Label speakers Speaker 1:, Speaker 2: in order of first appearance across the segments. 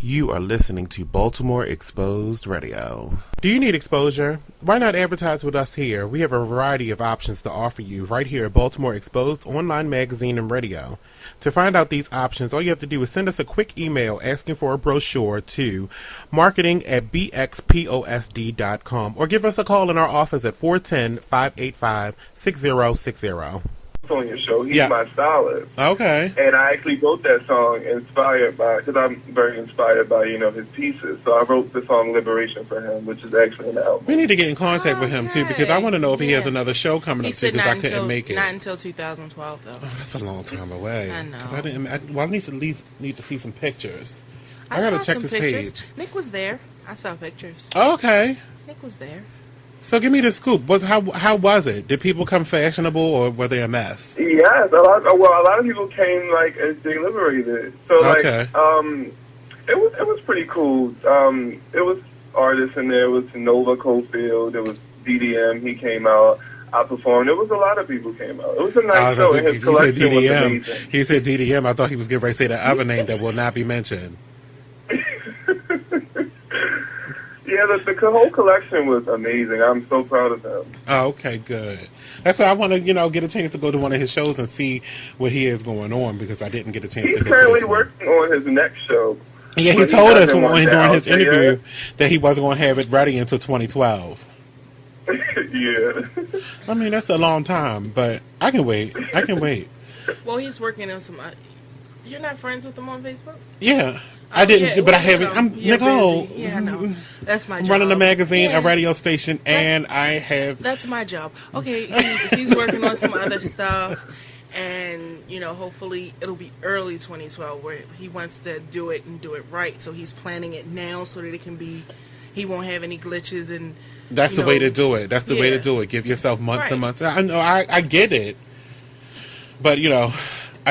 Speaker 1: You are listening to Baltimore Exposed Radio. Do you need exposure? Why not advertise with us here? We have a variety of options to offer you right here at Baltimore Exposed Online Magazine and Radio. To find out these options, all you have to do is send us a quick email asking for a brochure to marketing@bxposd.com or give us a call in our office at 410-585-6060.
Speaker 2: On your show, he's my stylist.
Speaker 1: Okay.
Speaker 2: And I actually wrote that song inspired by, because I'm very inspired by, his pieces. So I wrote the song Liberation for him, which is actually an album.
Speaker 1: We need to get in contact with him, too, because I want to know if he has another show coming up, too, because I couldn't make it.
Speaker 3: Not until 2012, though.
Speaker 1: Oh, that's a long time away.
Speaker 3: I know.
Speaker 1: I need to at least need to see some pictures.
Speaker 3: I
Speaker 1: got to
Speaker 3: saw
Speaker 1: check
Speaker 3: some
Speaker 1: this
Speaker 3: pictures.
Speaker 1: page.
Speaker 3: Nick was there. I saw pictures.
Speaker 1: Okay.
Speaker 3: Nick was there.
Speaker 1: So give me the scoop. How was it? Did people come fashionable, or were they a mess?
Speaker 2: Yes, a lot of people came as they liberated. So
Speaker 1: okay.
Speaker 2: It was pretty cool. It was artists in there. It was Nova Cofield. It was DDM. He came out. I performed. It was a lot of people came out. It was a nice show. And his collection was amazing.
Speaker 1: He said DDM. I thought he was getting ready to say the other name that will not be mentioned.
Speaker 2: Yeah, the whole collection was amazing. I'm so proud of him.
Speaker 1: Oh, okay, good. That's why I want to, get a chance to go to one of his shows and see what he has going on, because I didn't get a chance to go to this one.
Speaker 2: He's currently working on his next show.
Speaker 1: Yeah, he told us during his interview that he wasn't going to have it ready until 2012.
Speaker 2: Yeah.
Speaker 1: I mean, that's a long time, but I can wait.
Speaker 3: Well, he's working on some... You're not friends with him on Facebook?
Speaker 1: Yeah. I didn't, but I haven't. I'm Nicole.
Speaker 3: Busy. Yeah, I know. That's my job.
Speaker 1: I'm running a magazine, a radio station, and I have.
Speaker 3: That's my job. Okay, he's working on some other stuff, and hopefully it'll be early 2012 where he wants to do it and do it right. So he's planning it now so that it can be. He won't have any glitches and.
Speaker 1: That's the way to do it. That's the way to do it. Give yourself months and months. I know. I get it, but I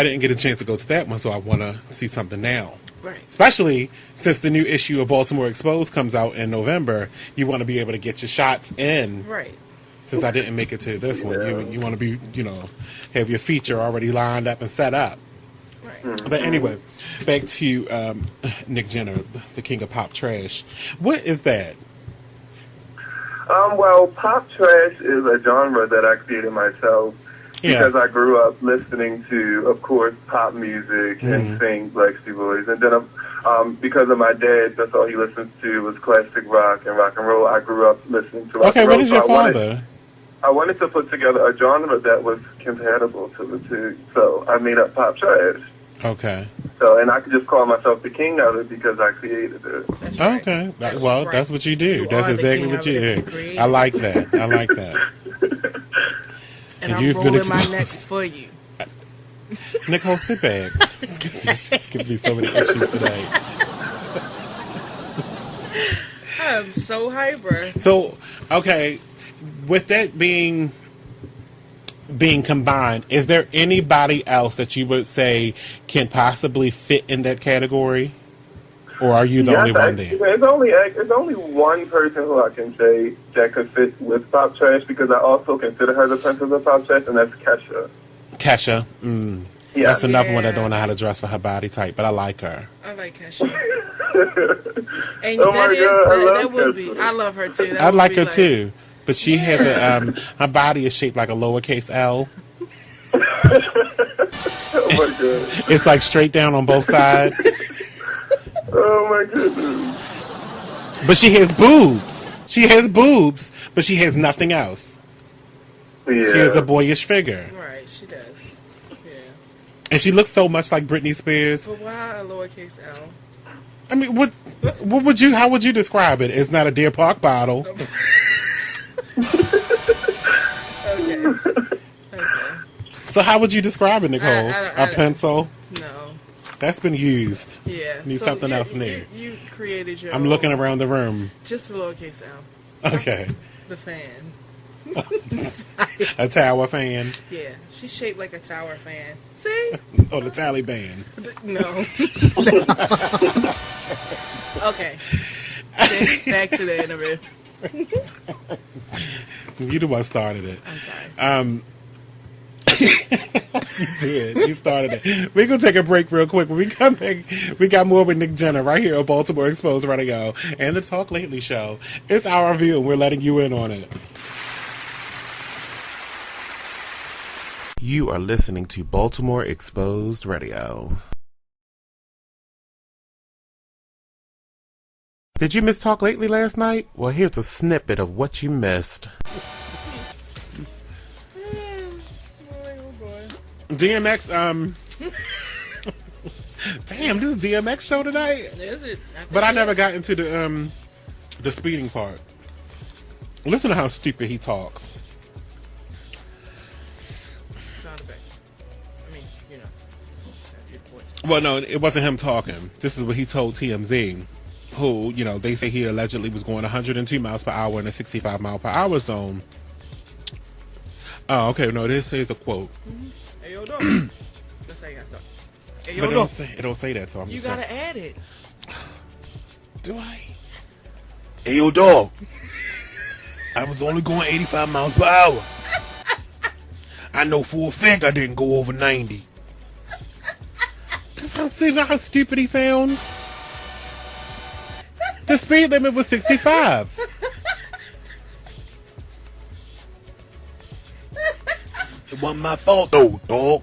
Speaker 1: didn't get a chance to go to that one, so I want to see something now.
Speaker 3: Right.
Speaker 1: Especially since the new issue of Baltimore Exposed comes out in November, you want to be able to get your shots in.
Speaker 3: Right.
Speaker 1: Since I didn't make it to this one, you want to be, have your feature already lined up and set up.
Speaker 3: Right.
Speaker 1: But anyway, back to Nick Jenner, the king of pop trash. What is that?
Speaker 2: Well, pop trash is a genre that I created myself. Because I grew up listening to, of course, pop music and sing Backstreet Boys. And then because of my dad, that's all he listens to was classic rock and roll. I grew up listening to rock and roll.
Speaker 1: What is your father?
Speaker 2: I wanted to put together a genre that was compatible to the two. So I made up pop trash.
Speaker 1: Okay.
Speaker 2: So, and I could just call myself the king of it because I created it.
Speaker 3: That's right.
Speaker 1: Okay. That's what you do. That's exactly what you do. I like that.
Speaker 3: And I'm rolling my next for you.
Speaker 1: Nicole, sit back. There's going to be so many issues today.
Speaker 3: I'm so hyper.
Speaker 1: So, okay, with that being combined, is there anybody else that you would say can possibly fit in that category? Or are you the only one there?
Speaker 2: There's only one person who I can say that could fit with pop trash, because I also consider her the princess of pop trash, and that's Kesha.
Speaker 1: Kesha?
Speaker 2: Yeah.
Speaker 1: That's another one that don't know how to dress for her body type, but I like her.
Speaker 3: I like Kesha. And
Speaker 2: oh my God,
Speaker 3: I love her too.
Speaker 1: I like her too, but she has her body is shaped like a lowercase L.
Speaker 2: Oh my God.
Speaker 1: It's like straight down on both sides.
Speaker 2: Oh my goodness.
Speaker 1: But she has boobs, but she has nothing else.
Speaker 2: Yeah.
Speaker 1: She has a boyish figure.
Speaker 3: Right, she does. Yeah.
Speaker 1: And she looks so much like Britney Spears.
Speaker 3: But why a lowercase L?
Speaker 1: I mean, how would you describe it? It's not a Deer Park bottle.
Speaker 3: Okay.
Speaker 1: So how would you describe it, Nicole? A pencil?
Speaker 3: No.
Speaker 1: That's been used.
Speaker 3: Yeah.
Speaker 1: Need something else new.
Speaker 3: You created your
Speaker 1: I'm looking around the room.
Speaker 3: Just a lowercase L.
Speaker 1: Okay.
Speaker 3: The fan.
Speaker 1: A tower fan?
Speaker 3: Yeah. She's shaped like a tower fan. See?
Speaker 1: Or the Taliban?
Speaker 3: No. Okay. Back to the interview.
Speaker 1: You the one started it.
Speaker 3: I'm sorry.
Speaker 1: You did. You started it. We're going to take a break real quick. When we come back, we got more with Nick Jenner right here on Baltimore Exposed Radio and the Talk Lately show. It's our view, and we're letting you in on it. You are listening to Baltimore Exposed Radio. Did you miss Talk Lately last night? Well, here's a snippet of what you missed. DMX, damn, this is DMX show tonight?
Speaker 3: Is it?
Speaker 1: But I never got into the speeding part. Listen to how stupid he talks.
Speaker 3: Sound effect. I mean, you know.
Speaker 1: Well, no, it wasn't him talking. This is what he told TMZ, who, you know, they say he allegedly was going 102 miles per hour in a 65 mile per hour zone. Oh, okay, no, this is a quote.
Speaker 3: Mm-hmm. Hey, yo, dog. That's how you gotta start. Hey, yo,
Speaker 1: But
Speaker 3: dog.
Speaker 1: it don't say that, so I'm
Speaker 3: You
Speaker 1: just
Speaker 3: gotta add it.
Speaker 1: Do I? Yes. Hey, yo, dog. I was only going 85 miles per hour. I know for a fact I didn't go over 90. See how stupid he sounds? The speed limit was 65. It wasn't my fault, though, dog.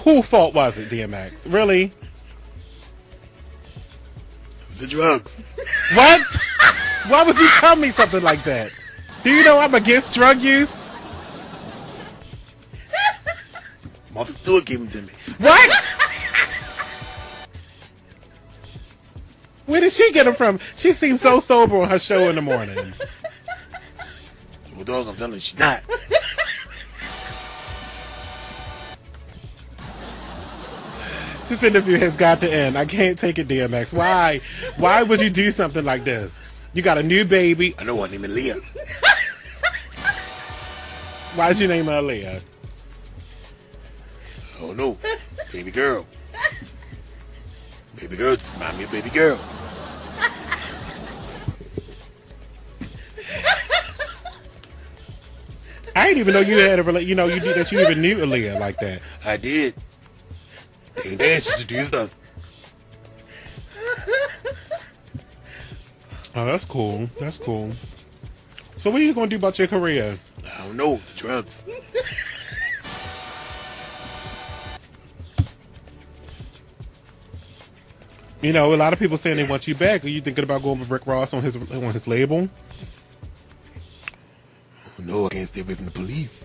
Speaker 1: Whose fault was it, DMX? Really? It was the drugs. What? Why would you tell me something like that? Do you know I'm against drug use? Martha Stewart gave them to me. What? Where did she get them from? She seems so sober on her show in the morning. Well, dog, I'm telling you, she's not. This interview has got to end. I can't take it, DMX. Why? Why would you do something like this? You got a new baby. I know her name is Leah. Why'd you name her Leah? I don't know. Baby girl. Baby girl, just remind me of baby girl. I didn't even know you had a you even knew Aaliyah like that. I did. They ain't asked you to do stuff. Oh, that's cool. That's cool. So what are you going to do about your career? I don't know. The drugs. You know, a lot of people saying they want you back. Are you thinking about going with Rick Ross on his label? Oh, no, I can't stay away from the police.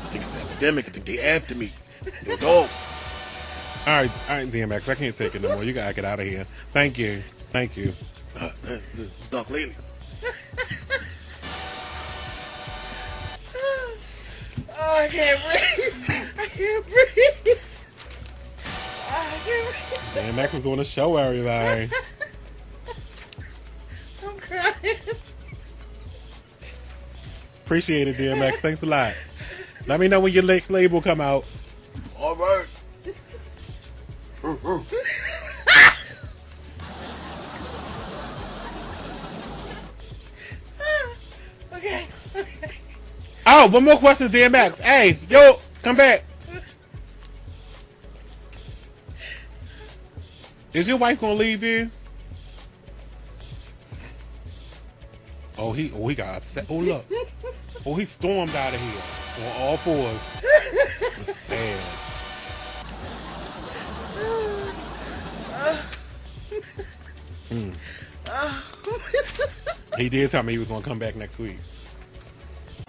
Speaker 1: I think it's an epidemic. I think they after me. Yo, dog. All right, DMX. I can't take it no more. You gotta get out of here. Thank you. Talk lately.
Speaker 3: Oh, I can't breathe. I can't breathe.
Speaker 1: DMX was on the show, everybody.
Speaker 3: I'm crying.
Speaker 1: Appreciate it, DMX. Thanks a lot. Let me know when your next label come out. All right.
Speaker 3: Okay.
Speaker 1: Oh, one more question, DMX. Hey, yo, come back. Is your wife gonna leave you? Oh, he got upset. Oh, look. Oh, he stormed out of here on all fours. It's sad. He did tell me he was gonna come back next week.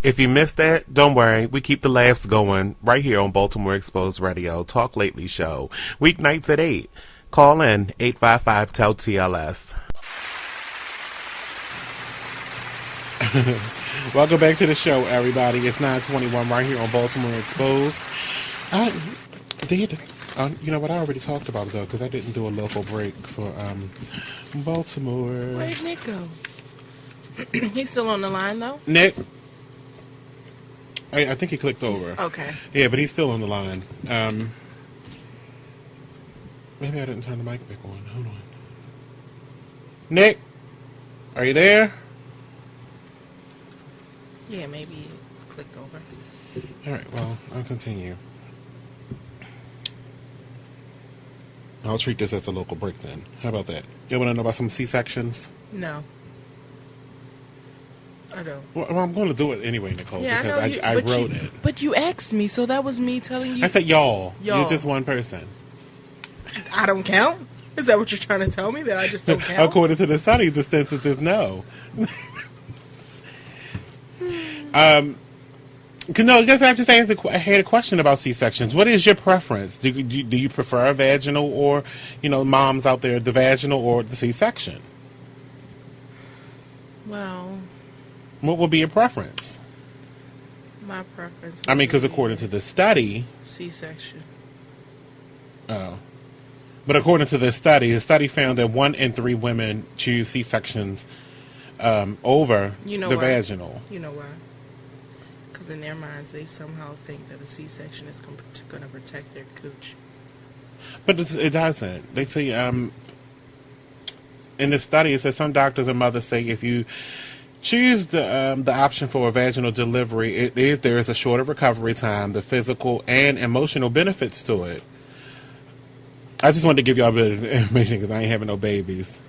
Speaker 1: If you missed that, don't worry. We keep the laughs going right here on Baltimore Exposed Radio, Talk Lately show. Weeknights at 8. Call in 855-TEL-TLS. Welcome back to the show, everybody. It's 9:21 right here on Baltimore Exposed. You know what? I already talked about it, though, because I didn't do a local break for Baltimore.
Speaker 3: Where'd Nick go? He's still on the line, though?
Speaker 1: Nick? I think he clicked over.
Speaker 3: Okay.
Speaker 1: Yeah, but he's still on the line. Maybe I didn't turn the mic back on. Hold on. Nick? Are you there?
Speaker 3: Yeah, maybe it clicked over.
Speaker 1: All right, well, I'll continue. I'll treat this as a local break then. How about that? You want to know about some C-sections?
Speaker 3: No. I don't.
Speaker 1: Well, I'm going to do it anyway, Nicole,
Speaker 3: Yeah,
Speaker 1: because I wrote it.
Speaker 3: But you asked me, so that was me telling you.
Speaker 1: I said y'all.
Speaker 3: Y'all.
Speaker 1: You're just one person.
Speaker 3: I don't count? Is that what you're trying to tell me, that I just don't count?
Speaker 1: According to the study, the census is no. No, I guess I just I had a question about C-sections. What is your preference? Do you prefer a vaginal, or, moms out there, the vaginal or the C-section?
Speaker 3: Well,
Speaker 1: what would be your preference?
Speaker 3: My preference.
Speaker 1: I mean, because according to the study,
Speaker 3: C-section.
Speaker 1: Oh, but according to the study found that 1 in 3 women choose C-sections over the vaginal.
Speaker 3: You know why? Because in their minds, they somehow think that a C-section is going to protect their cooch.
Speaker 1: But it doesn't. They say, in the study, it says some doctors and mothers say if you choose the option for a vaginal delivery, there is a shorter recovery time, the physical and emotional benefits to it. I just wanted to give y'all a bit of information because I ain't having no babies.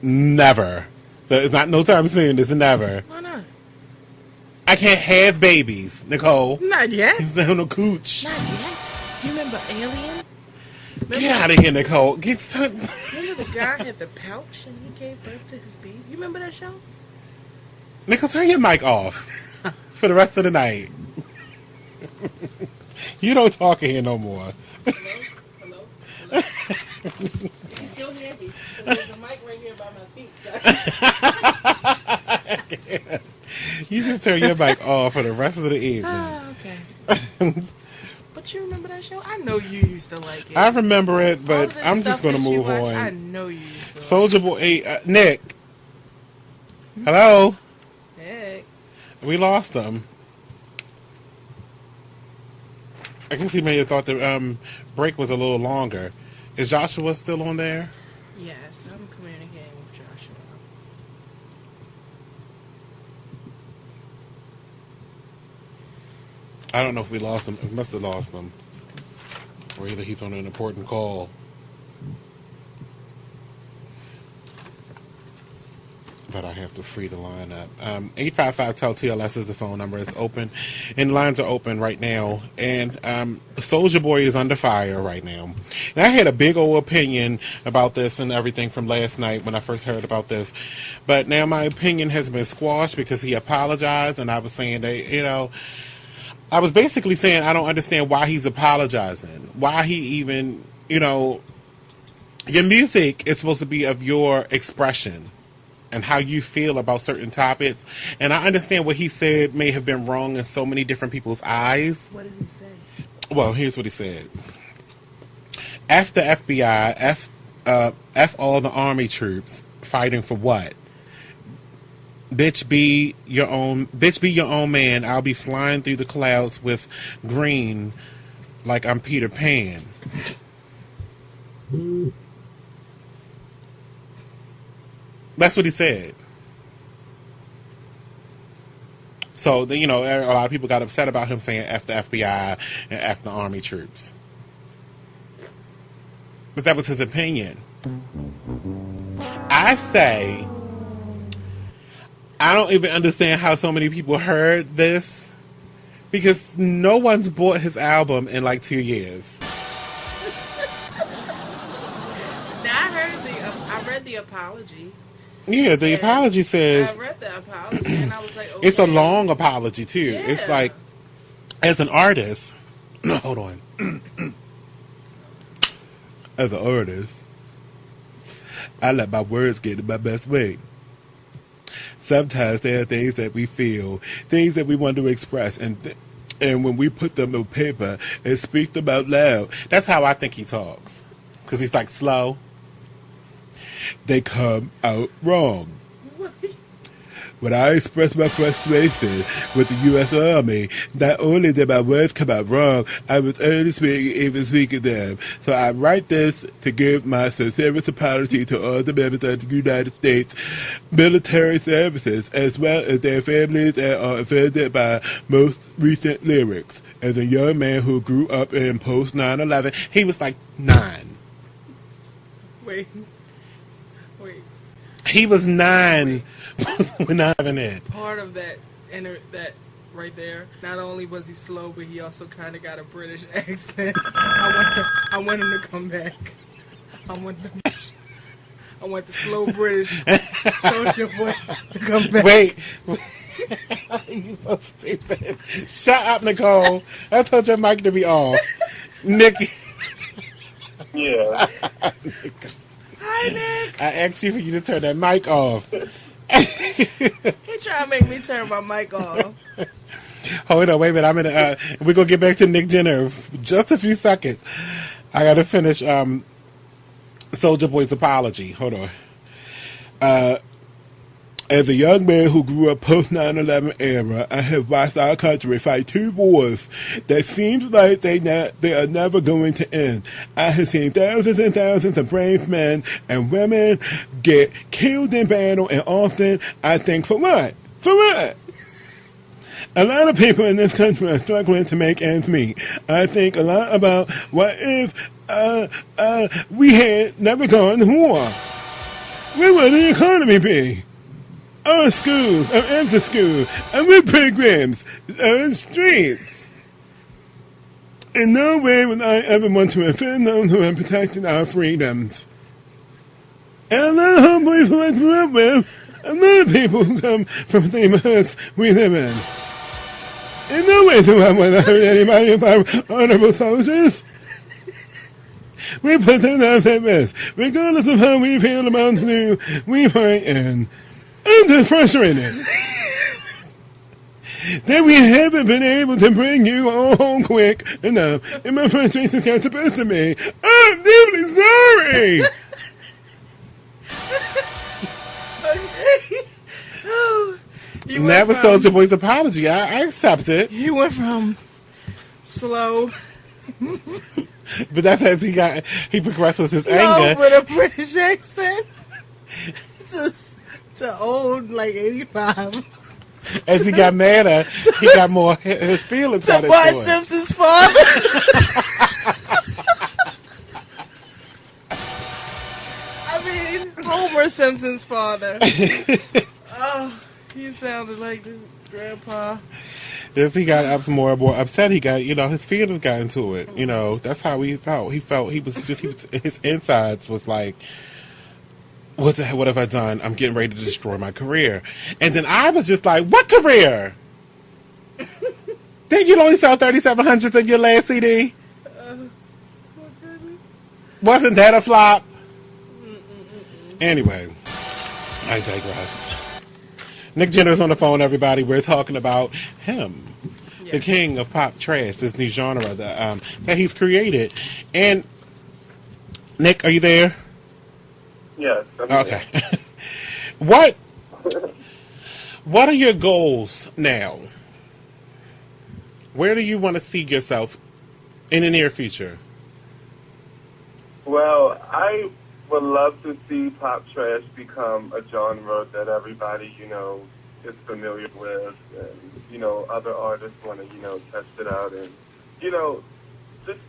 Speaker 1: Never. So it's not no time soon. It's never.
Speaker 3: Why not?
Speaker 1: I can't have babies, Nicole.
Speaker 3: Not yet.
Speaker 1: It's no cooch.
Speaker 3: Not yet. You remember Alien?
Speaker 1: Get out of here, Nicole.
Speaker 3: Remember the guy had the pouch and he gave birth to his baby? You remember that show?
Speaker 1: Nicole, turn your mic off for the rest of the night. You don't talk in here no more.
Speaker 3: Hello? He's still heavy. There's a mic right here by my feet.
Speaker 1: You just turn your mic off for the rest of the evening.
Speaker 3: Okay. But you remember that show? I know you used to like it.
Speaker 1: I remember it, but I'm just going to move on.
Speaker 3: I know you used to
Speaker 1: Soulja Boy, Nick. Hello?
Speaker 3: Nick.
Speaker 1: We lost him. I guess he may have thought the break was a little longer. Is Joshua still on there?
Speaker 3: Yes, I'm communicating with Joshua.
Speaker 1: I don't know if we lost him. We must have lost him. Or either he's on an important call. But I have to free the line up. 855-TEL-TLS is the phone number. It's open. And lines are open right now. And Soulja Boy is under fire right now. And I had a big old opinion about this and everything from last night when I first heard about this. But now my opinion has been squashed because he apologized. And I was saying that, I was basically saying I don't understand why he's apologizing. Why he even, your music is supposed to be of your expression and how you feel about certain topics. And I understand what he said may have been wrong in so many different people's eyes.
Speaker 3: What did he say?
Speaker 1: Well, here's what he said. F the FBI, F all the army troops fighting for what? Bitch be your own man. I'll be flying through the clouds with green like I'm Peter Pan. That's what he said. So, a lot of people got upset about him saying F the FBI and F the Army troops. But that was his opinion. I say, I don't even understand how so many people heard this, because no one's bought his album in like 2 years.
Speaker 3: Now I read the apology.
Speaker 1: Yeah, the apology says...
Speaker 3: I read the apology and I was like, okay.
Speaker 1: It's a long apology, too.
Speaker 3: Yeah.
Speaker 1: It's like, as an artist... Hold on. As an artist, I let my words get in my best way. Sometimes there are things that we feel, things that we want to express, and when we put them on paper and speak them out loud, that's how I think he talks. Because he's like slow. They come out wrong.
Speaker 4: when I expressed my frustration with the U.S. Army, not only did my words come out wrong, I was only even speaking them. So I write this to give my sincerest apology to all the members of the United States military services, as well as their families that are offended by most recent lyrics. As a young man who grew up in post 9/11,
Speaker 1: he was like 9.
Speaker 3: Wait.
Speaker 1: He was 9 when I having it.
Speaker 3: Part of that right there, not only was he slow, but he also kind of got a British accent. I want him to come back. I want the slow British Soulja Boy to come back.
Speaker 1: Wait. You so stupid. Shut up, Nicole. I told your mic to be off. Nick.
Speaker 2: Yeah.
Speaker 3: Hi, Nick.
Speaker 1: I asked you for you to turn that mic off.
Speaker 3: He trying to make me turn my mic off.
Speaker 1: Hold on, wait a minute. We're going to get back to Nick Jenner just a few seconds. I got to finish Soulja Boy's apology. Hold on. As a young man who grew up post 9/11 era, I have watched our country fight 2 wars that seems like they are never going to end. I have seen thousands and thousands of brave men and women get killed in battle, and often I think, for what? For what? A lot of people in this country are struggling to make ends meet. I think a lot about what if we had never gone to war? Where would the economy be? Our schools, our after school, our programs, our streets. In no way would I ever want to offend those who have protected our freedoms. And a lot of homeboys who I grew up with, a lot of people who come from the neighborhoods we live in. In no way do I want to hurt anybody of our honorable soldiers. We put their lives at risk, regardless of how we feel about who we fight in. I'm just frustrated that we haven't been able to bring you all home quick enough, and my frustration's got the best of me. I'm deeply sorry.
Speaker 3: Okay.
Speaker 1: That was Soulja Boy's apology. I accept it.
Speaker 3: You went from slow,
Speaker 1: but that's as he progressed with his
Speaker 3: slow
Speaker 1: anger.
Speaker 3: with a British accent to old, like 85.
Speaker 1: As he got madder, he got more his feelings out
Speaker 3: To
Speaker 1: of
Speaker 3: Bart
Speaker 1: it.
Speaker 3: Simpson's father. I mean, Homer Simpson's father. Oh, he sounded like this grandpa.
Speaker 1: As he got more and more upset, he got, his feelings got into it. That's how he felt. His insides was like, what have I done? I'm getting ready to destroy my career. And then I was just like, what career? Didn't you only sell 3,700 of your last CD?
Speaker 3: Oh, goodness.
Speaker 1: Wasn't that a flop? Anyway, I digress. Nick Jenner's on the phone, everybody. We're talking about him, the king of pop trash, this new genre that he's created. And, Nick, are you there?
Speaker 2: Yes.
Speaker 1: Okay. What are your goals now? Where do you want to see yourself in the near future?
Speaker 2: Well, I would love to see pop trash become a genre that everybody, is familiar with, and, other artists want to, test it out and, just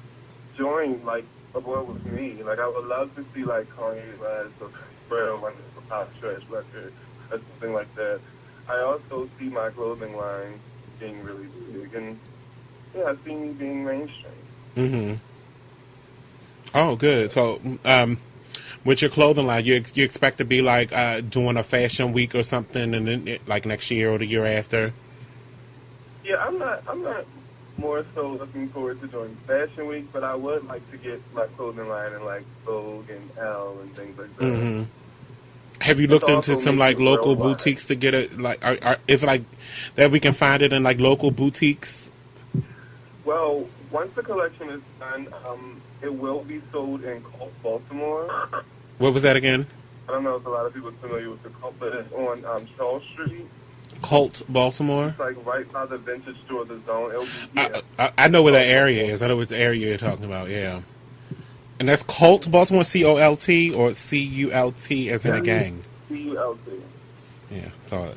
Speaker 2: join, like, a boy with me. Like, I would love to see, like, Kanye West or Pharrell on a pop trash record or something like that. I also see my clothing line being really big, and, I see me being mainstream.
Speaker 1: Mm-hmm. Oh, good. So, with your clothing line, you expect to be, like, doing a fashion week or something, and then, like, next year or the year after?
Speaker 2: Yeah, I'm not more so looking forward to doing Fashion Week, but I would like to get my clothing line in like Vogue and Elle and things like that.
Speaker 1: Mm-hmm. Have you looked into some like local boutiques to get it? Like, is it like that we can find it in like local boutiques?
Speaker 2: Well, once the collection is done, it will be sold in Baltimore.
Speaker 1: What was that again?
Speaker 2: I don't know if a lot of people are familiar with the cult, but it's on Charles Street.
Speaker 1: Cult, Baltimore?
Speaker 2: It's like right by the vintage store, the Zone. It'll be,
Speaker 1: I know where that area is. I know which area you're talking about, yeah. And that's Cult, Baltimore, C-O-L-T, or C-U-L-T as in a gang?
Speaker 2: C-U-L-T.
Speaker 1: Yeah, thought.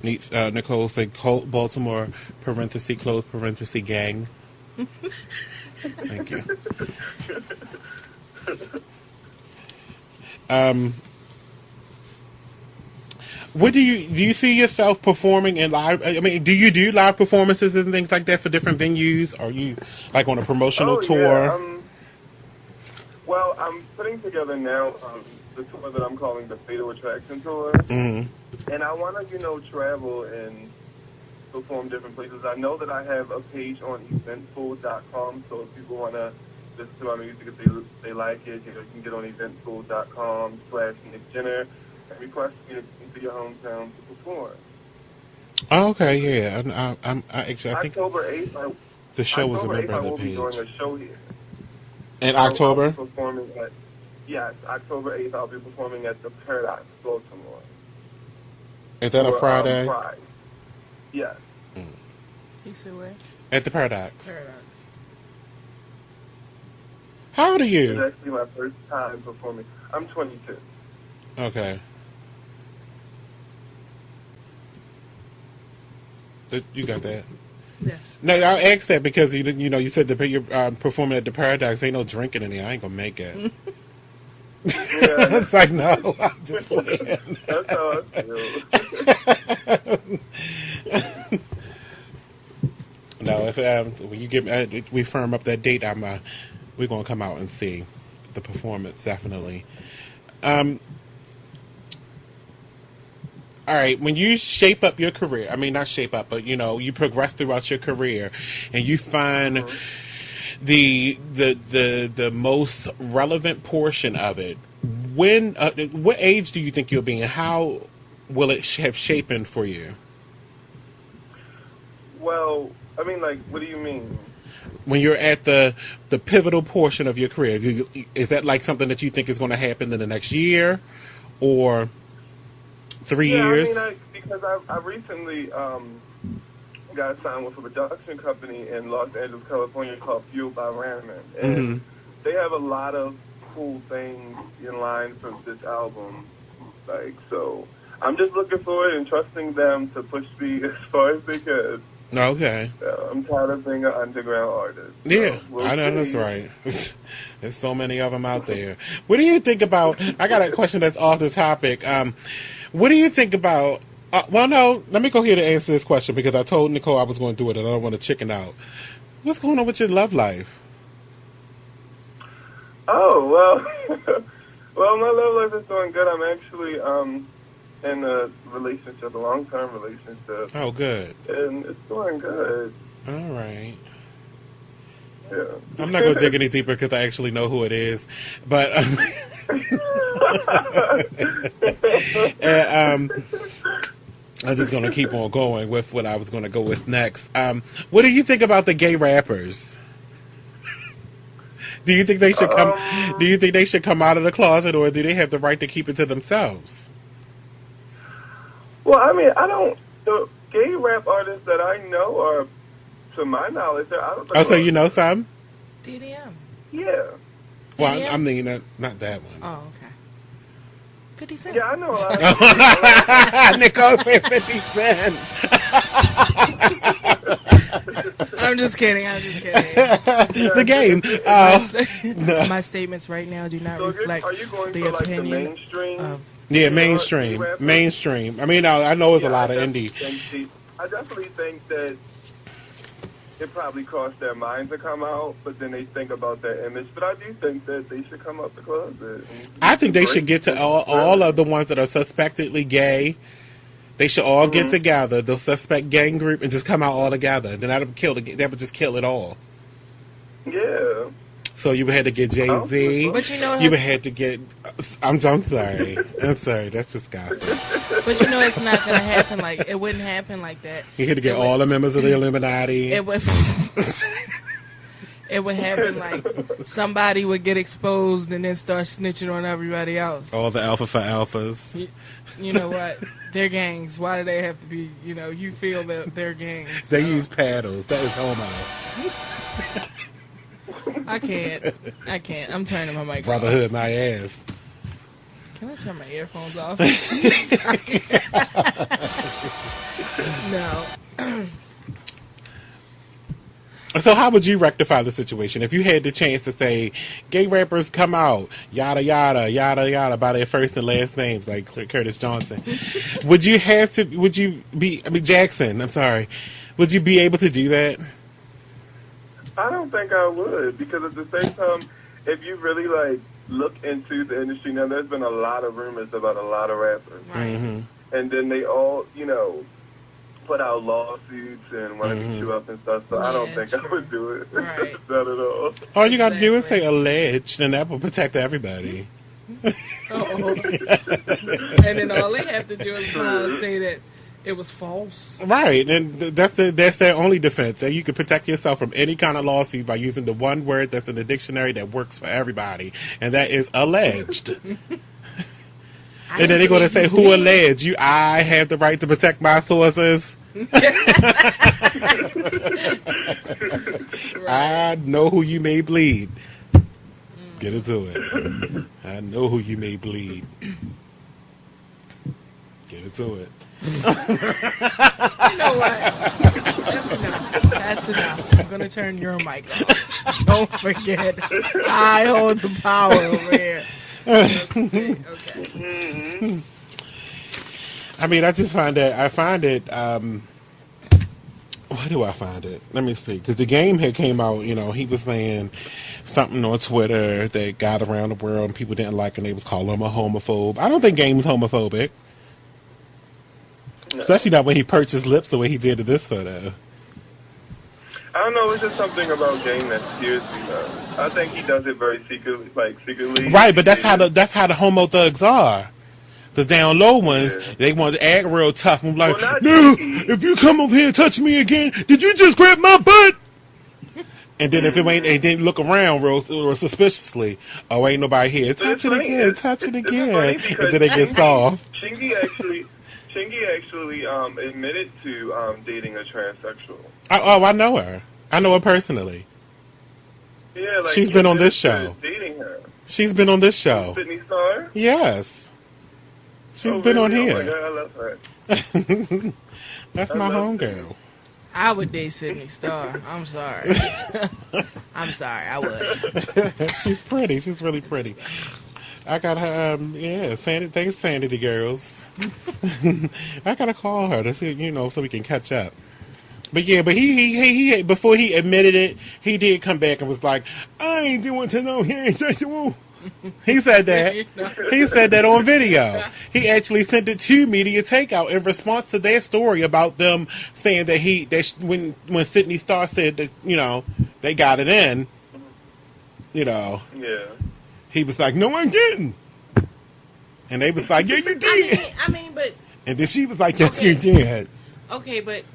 Speaker 1: Nicole said Cult, Baltimore, parenthesis, close, parenthesis, gang. Thank you. What do you see yourself performing in live? I mean, do you do live performances and things like that for different venues? Are you like on a promotional tour?
Speaker 2: Yeah, well, I'm putting together now the tour that I'm calling the Fatal Attraction Tour, and I want to, travel and perform different places. I know that I have a page on eventful.com, so if people want to listen to my music, if they like it, you can get on eventful.com/Nick Jenner and request me into your hometown to perform.
Speaker 1: Oh, okay, yeah. I think
Speaker 2: October 8th,
Speaker 1: the show was a member of the
Speaker 2: I will
Speaker 1: page.
Speaker 2: be doing a show here.
Speaker 1: In October?
Speaker 2: I'll be performing at, October 8th, I'll be performing at the Paradox, Baltimore.
Speaker 1: Is that a Friday?
Speaker 2: Friday. Yes.
Speaker 3: He said where?
Speaker 1: At the Paradox.
Speaker 3: Paradox.
Speaker 1: How old are you?
Speaker 2: It's actually my first time performing. I'm 22.
Speaker 1: Okay. You got that?
Speaker 3: Yes.
Speaker 1: No, I asked that because you said that you're performing at the Paradox. Ain't no drinking in here. I ain't gonna make it.
Speaker 2: Yeah.
Speaker 1: It's like, no, I'm just playing.
Speaker 2: That's how I feel.
Speaker 1: No, if when you give we firm up that date, we're gonna come out and see the performance definitely. All right, when you shape up your career, I mean not shape up, but you progress throughout your career, and you find the most relevant portion of it. What age do you think you'll be, and how will it have shapen for you?
Speaker 2: Well, I mean, like, what do you mean?
Speaker 1: When you're at the pivotal portion of your career, is that like something that you think is going to happen in the next year, or 3 years?
Speaker 2: I mean, because I recently got signed with a production company in Los Angeles, California called Fueled by Ramen. And they have a lot of cool things in line for this album. So I'm just looking forward and trusting them to push me as far as they can.
Speaker 1: Okay.
Speaker 2: I'm tired of being an underground artist.
Speaker 1: Yeah,
Speaker 2: we'll
Speaker 1: I know
Speaker 2: see.
Speaker 1: that's right. There's so many of them out there. What do you think about? I got a question that's off the topic. What do you think about? Well, no. Let me go here to answer this question because I told Nicole I was going to do it, and I don't want to chicken out. What's going on with your love life?
Speaker 2: Oh well, my love life is doing good. I'm actually in a relationship, a long-term relationship.
Speaker 1: Oh, good.
Speaker 2: And it's doing good.
Speaker 1: All right.
Speaker 2: Yeah.
Speaker 1: I'm not going to dig any deeper because I actually know who it is. But I'm just going to keep on going with what I was going to go with next. What do you think about the gay rappers? Do you think they should come? Do you think they should come out of the closet, or do they have the right to keep it to themselves?
Speaker 2: Well, I mean, the gay rap artists that I know are, to my knowledge, they're out of the
Speaker 1: so you know some?
Speaker 3: DDM.
Speaker 2: Yeah.
Speaker 1: Well,
Speaker 3: DDM?
Speaker 1: I mean, not that one.
Speaker 3: Oh, okay. 50 Cent.
Speaker 2: Yeah, I know a lot of
Speaker 1: Nicole said 50 Cent.
Speaker 3: I'm just kidding.
Speaker 1: The game.
Speaker 3: My statements right now do not reflect
Speaker 2: are you going
Speaker 3: the
Speaker 2: for, like,
Speaker 3: opinion
Speaker 2: the mainstream?
Speaker 3: of...
Speaker 1: Yeah, mainstream. I mean, I know it's a lot of indie.
Speaker 2: I definitely think that it probably crossed their mind to come out, but then they think about their image. But I do think that they should come out the closet.
Speaker 1: I think they should get to all of the ones that are suspectedly gay. They should all get together, the suspect gang group, and just come out all together. Then that would just kill it all.
Speaker 2: Yeah.
Speaker 1: So you would have to get Jay-Z.
Speaker 3: But you But it's not going to happen it wouldn't happen like that.
Speaker 1: You had to get all the members of the Illuminati.
Speaker 3: It would... It would happen like somebody would get exposed and then start snitching on everybody else.
Speaker 1: All the alpha for alphas.
Speaker 3: You know what? They're gangs. Why do they have to be, you feel that they're gangs.
Speaker 1: They use paddles. That is homo.
Speaker 3: I can't. I'm turning my mic
Speaker 1: Brotherhood
Speaker 3: off.
Speaker 1: my ass.
Speaker 3: Can I turn my earphones off? No.
Speaker 1: So how would you rectify the situation if you had the chance to say gay rappers come out, yada yada yada yada by their first and last names like Curtis Johnson? Would you be Jackson? I'm sorry. Would you be able to do that?
Speaker 2: I don't think I would, because at the same time, if you really look into the industry now, there's been a lot of rumors about a lot of rappers,
Speaker 3: right?
Speaker 1: Mm-hmm.
Speaker 2: And then they all put out lawsuits and want to beat you up and stuff. So I don't think I would do it.
Speaker 3: Right.
Speaker 2: Not at all.
Speaker 1: All you got to do is say alleged, and that will protect everybody.
Speaker 3: And then all they have to do is say that it was false.
Speaker 1: Right, and that's their only defense. That you can protect yourself from any kind of lawsuit by using the one word that's in the dictionary that works for everybody, and that is alleged. And then they're going to say, who alleged? I have the right to protect my sources. I know who you may bleed. Get into it. I know who you may bleed. Get into it.
Speaker 3: You know what? That's enough. I'm going to turn your mic off. Don't forget, I hold the power over here. Okay.
Speaker 1: I mean, I find it, where do I find it? Let me see. Because the game had came out, he was saying something on Twitter that got around the world and people didn't like, and they was calling him a homophobe. I don't think Game's homophobic. No. Especially not when he purchased lips the way he did to this photo.
Speaker 2: I don't know, it's just something about Game that scares me, though. I think he does it very secretly.
Speaker 1: Right, but that's how the homo thugs are. The down low ones, they want to act real tough and be like, no, if you come over here and touch me again, did you just grab my butt? And then if it ain't, they didn't look around real suspiciously. Oh, ain't nobody here. Touch it again, touch it again. And then they get soft.
Speaker 2: Chingy actually admitted to dating a transsexual.
Speaker 1: Oh, I know her. I know her personally.
Speaker 2: Yeah,
Speaker 1: she's been on this show.
Speaker 2: Dating her.
Speaker 1: She's been on this show.
Speaker 2: Sydney Star?
Speaker 1: Yes. She's been on here.
Speaker 2: Oh my God, I love her.
Speaker 1: That's my homegirl.
Speaker 3: I would date Sydney Star. I'm sorry. I'm sorry, I would.
Speaker 1: She's pretty. She's really pretty. I got her, Sandy, thanks, Sandy, the girls. I gotta call her to see, so we can catch up. But he before he admitted it, he did come back and was like, I ain't doing to no homosexual. He said that. He said that on video. He actually sent it to Media Takeout in response to their story about them saying that when Sydney Star said that, they got it in,
Speaker 2: Yeah.
Speaker 1: he was like, no, I didn't. And they was like, yeah, you did.
Speaker 3: I mean, but...
Speaker 1: And then she was like, yes, you did.
Speaker 3: Okay, but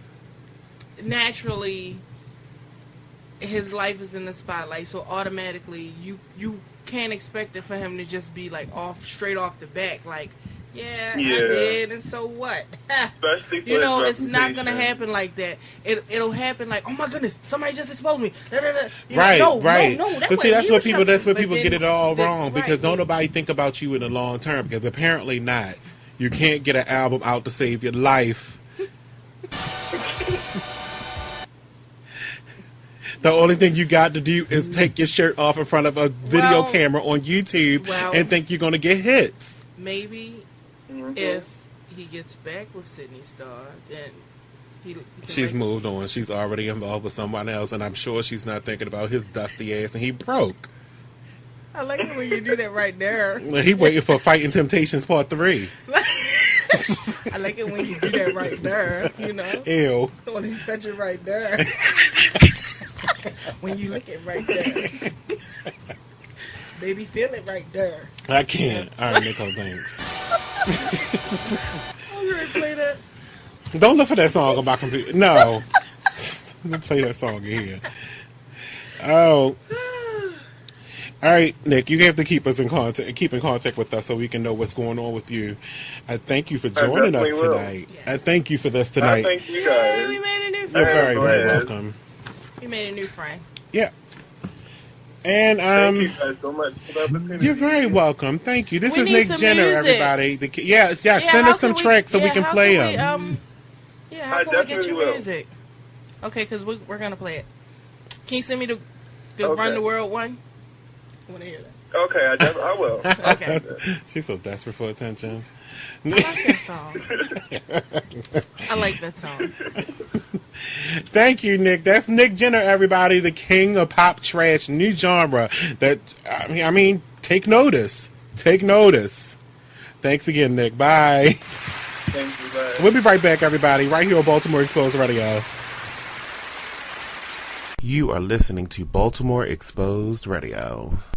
Speaker 3: naturally, his life is in the spotlight, so automatically you can't expect it for him to just be straight off the back, I did, and so what?
Speaker 2: Especially for
Speaker 3: it's not gonna happen like that. It'll happen like, oh my goodness, somebody just exposed me.
Speaker 1: Right.
Speaker 3: No,
Speaker 1: But see, that's what people get it all wrong,
Speaker 3: right,
Speaker 1: because don't nobody think about you in the long term, because apparently not. You can't get an album out to save your life. The only thing you got to do is take your shirt off in front of a video camera on YouTube and think you're going to get hits.
Speaker 3: Maybe if he gets back with Sydney Star, then
Speaker 1: she's moved on. She's already involved with someone else, and I'm sure she's not thinking about his dusty ass, and he broke.
Speaker 3: I like it when you do that right there.
Speaker 1: He waiting for Fighting Temptations Part 3.
Speaker 3: I like it when you do that right there,
Speaker 1: Ew.
Speaker 3: When you touch it right there. When you look it right there. Baby, feel it right there.
Speaker 1: I can't. All right, Nicole, thanks.
Speaker 3: I'm going to play that.
Speaker 1: Don't look for that song on my computer. No. Don't play that song in here. Oh. All right, Nick, you have to keep in contact with us so we can know what's going on with you. I thank you for joining us tonight.
Speaker 3: Yes.
Speaker 1: I thank you for this tonight.
Speaker 2: Thank you guys.
Speaker 3: Yeah, we made a new
Speaker 1: You're
Speaker 3: friend.
Speaker 1: very, very welcome.
Speaker 3: We made a new friend.
Speaker 1: Yeah. And
Speaker 2: Thank you guys so much for the opportunity.
Speaker 1: you're very welcome. Thank you. This
Speaker 3: We
Speaker 1: is
Speaker 3: need
Speaker 1: Nick
Speaker 3: some
Speaker 1: Jenner,
Speaker 3: music.
Speaker 1: everybody. Send
Speaker 3: how
Speaker 1: us some
Speaker 3: can
Speaker 1: tracks so we can
Speaker 3: how
Speaker 1: play
Speaker 3: can we,
Speaker 1: them.
Speaker 3: how
Speaker 2: I
Speaker 3: can we get
Speaker 2: definitely
Speaker 3: your
Speaker 2: will.
Speaker 3: music? Okay, because we're going to play it. Can you send me the
Speaker 2: Okay.
Speaker 3: Run the World one? I want to hear that.
Speaker 2: Okay, I will.
Speaker 3: Okay.
Speaker 1: She's so desperate for attention.
Speaker 3: I like that song. I like that song.
Speaker 1: Thank you, Nick. That's Nick Jenner, everybody, the king of pop trash, new genre. That I mean, take notice. Take notice. Thanks again, Nick. Bye.
Speaker 2: Thank you, bye.
Speaker 1: We'll be right back, everybody, right here on Baltimore Exposed Radio. You are listening to Baltimore Exposed Radio.